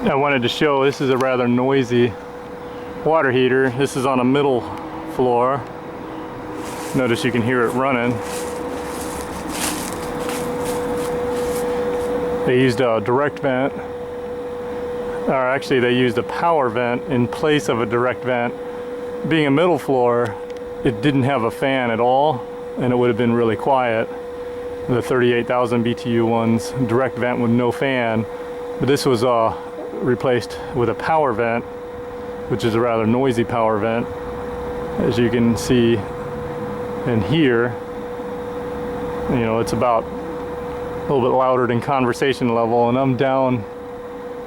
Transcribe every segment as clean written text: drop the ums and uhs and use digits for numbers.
I wanted to show this is a rather noisy water heater. This is on a middle floor. Notice you can hear it running. They used a direct vent, or actually they used a power vent in place of a direct vent. Being a middle floor, it didn't have a fan at all, and it would have been really quiet. The 38,000 BTU ones, direct vent with no fan, but this was replaced with a power vent, which is a rather noisy power vent, as you can see and hear. You know, it's about a little bit louder than conversation level, and I'm down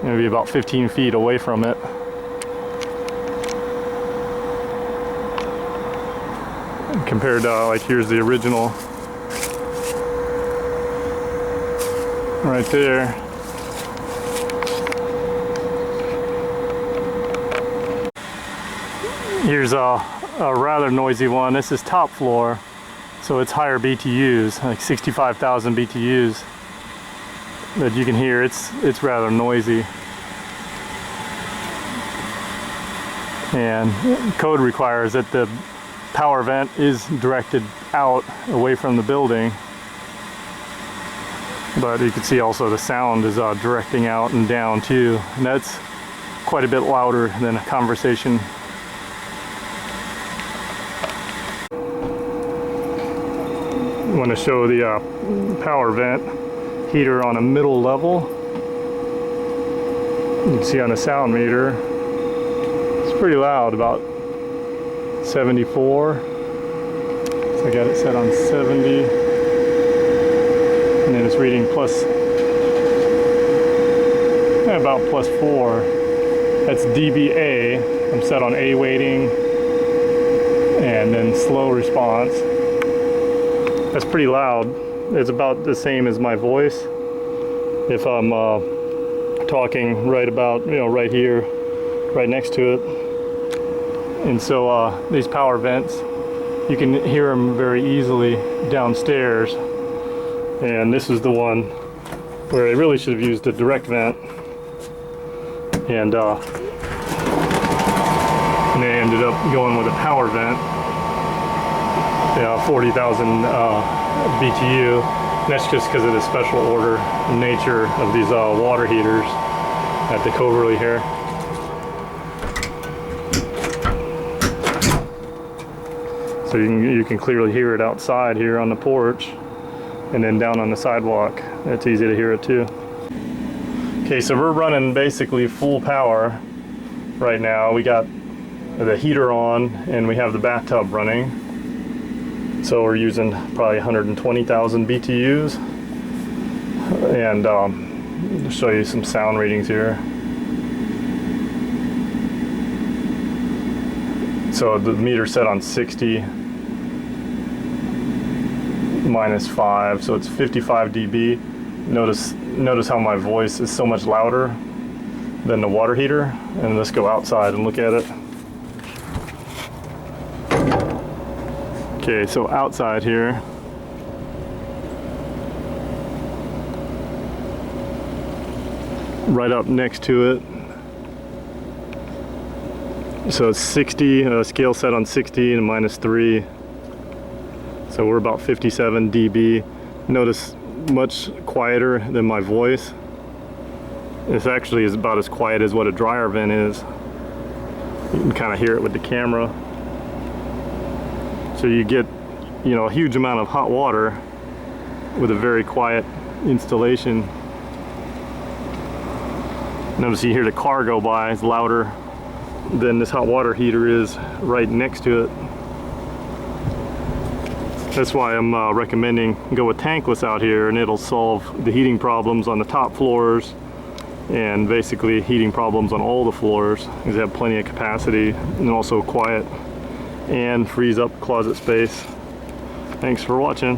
maybe about 15 feet away from it. Compared to like, here's the original right there. Here's a rather noisy one. This is top floor, so it's higher BTUs, like 65,000 BTUs. That you can hear. It's rather noisy, and code requires that the power vent is directed out away from the building, but you can see also the sound is directing out and down too, and that's quite a bit louder than a conversation. I want to show the power vent heater on a middle level. You can see on the sound meter, it's pretty loud, about 74. So I got it set on 70. And then it's reading about +4. That's dBA. I'm set on A weighting and then slow response. That's pretty loud. It's about the same as my voice. If I'm talking right about, right here, right next to it. And so these power vents, you can hear them very easily downstairs. And this is the one where I really should have used a direct vent. And they ended up going with a power vent. 40,000 BTU. And that's just because of the special order nature of these water heaters at Decoverly here. So you can clearly hear it outside here on the porch, and then down on the sidewalk. It's easy to hear it too. Okay, so we're running basically full power right now. We got the heater on and we have the bathtub running. So we're using probably 120,000 BTUs. And I'll show you some sound readings here. So the meter set on 60 -5, so it's 55 dB. Notice how my voice is so much louder than the water heater. And let's go outside and look at it. Okay, so outside here, right up next to it, so it's 60, scale set on 60 and -3, so we're about 57 dB. Notice much quieter than my voice. This actually is about as quiet as what a dryer vent is. You can kind of hear it with the camera. So you get, a huge amount of hot water with a very quiet installation. Notice you hear the car go by, it's louder than this hot water heater is right next to it. That's why I'm recommending go with tankless out here, and it'll solve the heating problems on the top floors and basically heating problems on all the floors, because they have plenty of capacity and also quiet and frees up closet space. Thanks for watching.